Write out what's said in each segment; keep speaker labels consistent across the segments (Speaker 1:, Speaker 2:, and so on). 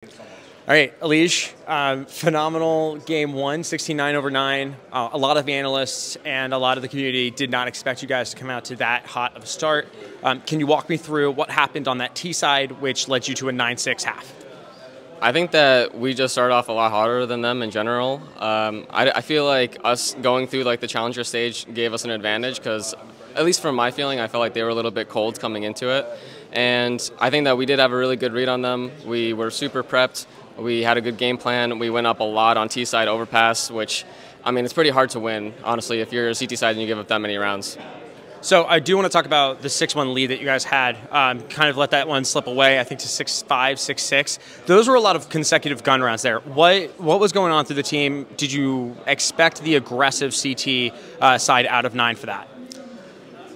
Speaker 1: All right, EliGE, phenomenal game one, 16-9/9. A lot of analysts and a lot of the community did not expect you guys to come out to that hot of a start. Can you walk me through what happened on that T side, which led you to a 9-6 half?
Speaker 2: I think that we just started off a lot hotter than them in general. I feel like us going through like the challenger stage gave us an advantage because, at least from my feeling, I felt like they were a little bit cold coming into it. And I think that we did have a really good read on them. We were super prepped. We had a good game plan. We went up a lot on T side overpass, which, I mean, it's pretty hard to win, honestly, if you're a CT side and you give up that many rounds.
Speaker 1: So I do want to talk about the 6-1 lead that you guys had. Kind of let that one slip away, I think, to 6-5, 6-6. Those were a lot of consecutive gun rounds there. What was going on through the team? Did you expect the aggressive CT side out of 9 for that?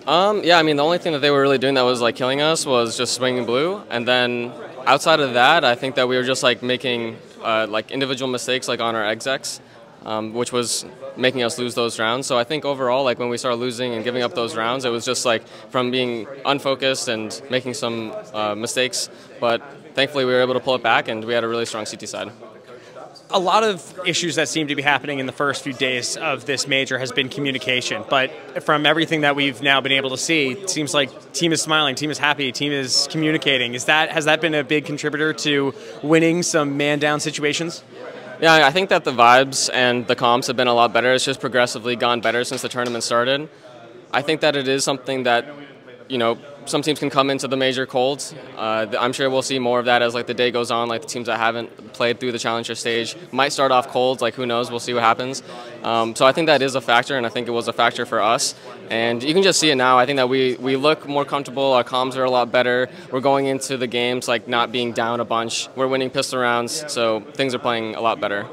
Speaker 2: Yeah, I mean, the only thing that they were really doing that was like killing us was just swinging blue, and then outside of that, I think that we were just like making like individual mistakes like on our execs, which was making us lose those rounds. So I think overall, like when we started losing and giving up those rounds, it was just like from being unfocused and making some mistakes. But thankfully, we were able to pull it back, and we had a really strong CT side.
Speaker 1: A lot of issues that seem to be happening in the first few days of this major has been communication. But from everything that we've now been able to see, it seems like team is smiling, team is happy, team is communicating. Has that been a big contributor to winning some man-down situations?
Speaker 2: Yeah, I think that the vibes and the comms have been a lot better. It's just progressively gone better since the tournament started. I think that it is something that, you know, some teams can come into the major cold. I'm sure we'll see more of that as like the day goes on. Like the teams that haven't played through the challenger stage might start off cold. Like who knows? We'll see what happens. So I think that is a factor, and I think it was a factor for us. And you can just see it now. I think that we look more comfortable. Our comms are a lot better. We're going into the games like not being down a bunch. We're winning pistol rounds, so things are playing a lot better.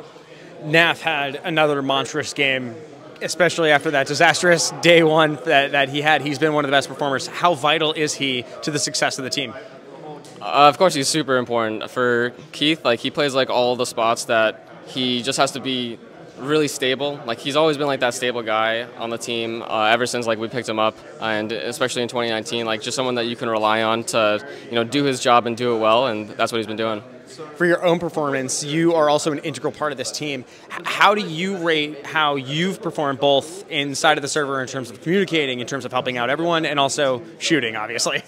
Speaker 1: NAV had another monstrous game, especially after that disastrous day one that he had. He's been one of the best performers. How vital is he to the success of the team?
Speaker 2: Of course, he's super important. For Keith, like he plays like all the spots that he just has to be really stable. Like he's always been like that stable guy on the team ever since like we picked him up, and especially in 2019, like just someone that you can rely on to, you know, do his job and do it well, and that's what he's been doing.
Speaker 1: For your own performance, you are also an integral part of this team. How do you rate how you've performed both inside of the server in terms of communicating, in terms of helping out everyone, and also shooting, obviously?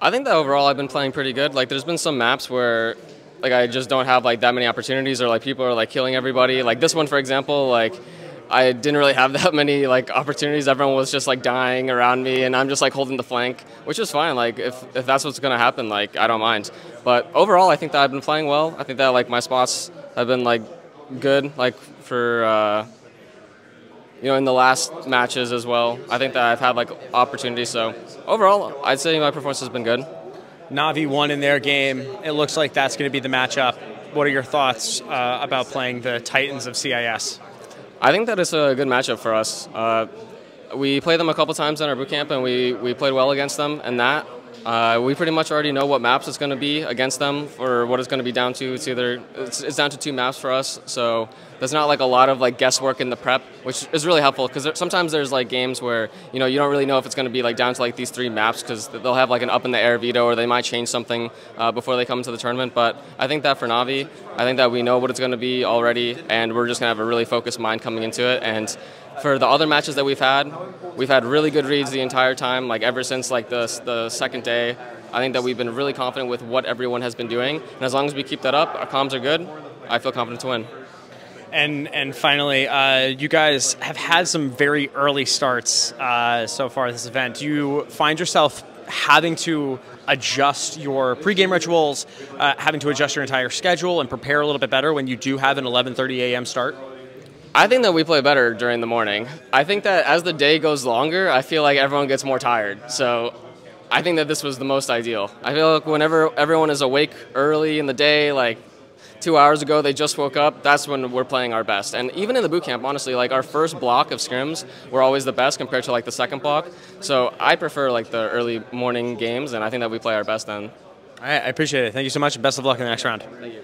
Speaker 2: I think that overall I've been playing pretty good. Like there's been some maps where like I just don't have like that many opportunities, or like people are like killing everybody. Like this one, for example, like I didn't really have that many like opportunities. Everyone was just like dying around me, and I'm just like holding the flank, which is fine. Like if that's what's gonna happen, like I don't mind. But overall, I think that I've been playing well. I think that like my spots have been like good, like for you know, in the last matches as well. I think that I've had like opportunities. So overall, I'd say my performance has been good.
Speaker 1: NAVI won in their game. It looks like that's going to be the matchup. What are your thoughts about playing the Titans of CIS?
Speaker 2: I think that it's a good matchup for us. We played them a couple times in our boot camp, and we played well against them. And that we pretty much already know what maps it's going to be against them, or what it's going to be down to. It's down to 2 maps for us. So there's not like a lot of like guesswork in the prep, which is really helpful because sometimes there's like games where you know you don't really know if it's going to be like down to like these 3 maps because they'll have like an up in the air veto, or they might change something before they come to the tournament. But I think that for NAVI, I think that we know what it's going to be already, and we're just going to have a really focused mind coming into it. And for the other matches that we've had really good reads the entire time, like ever since like the second day. I think that we've been really confident with what everyone has been doing, and as long as we keep that up, our comms are good, I feel confident to win.
Speaker 1: And finally, you guys have had some very early starts so far this event. Do you find yourself having to adjust your pregame rituals, having to adjust your entire schedule and prepare a little bit better when you do have an 11:30 a.m. start?
Speaker 2: I think that we play better during the morning. I think that as the day goes longer, I feel like everyone gets more tired. So I think that this was the most ideal. I feel like whenever everyone is awake early in the day, like 2 hours ago they just woke up, that's when we're playing our best. And even in the boot camp, honestly, like our first block of scrims were always the best compared to like the second block. So I prefer like the early morning games, and I think that we play our best then.
Speaker 1: All right, I appreciate it. Thank you so much, and best of luck in the next round.
Speaker 2: Thank you.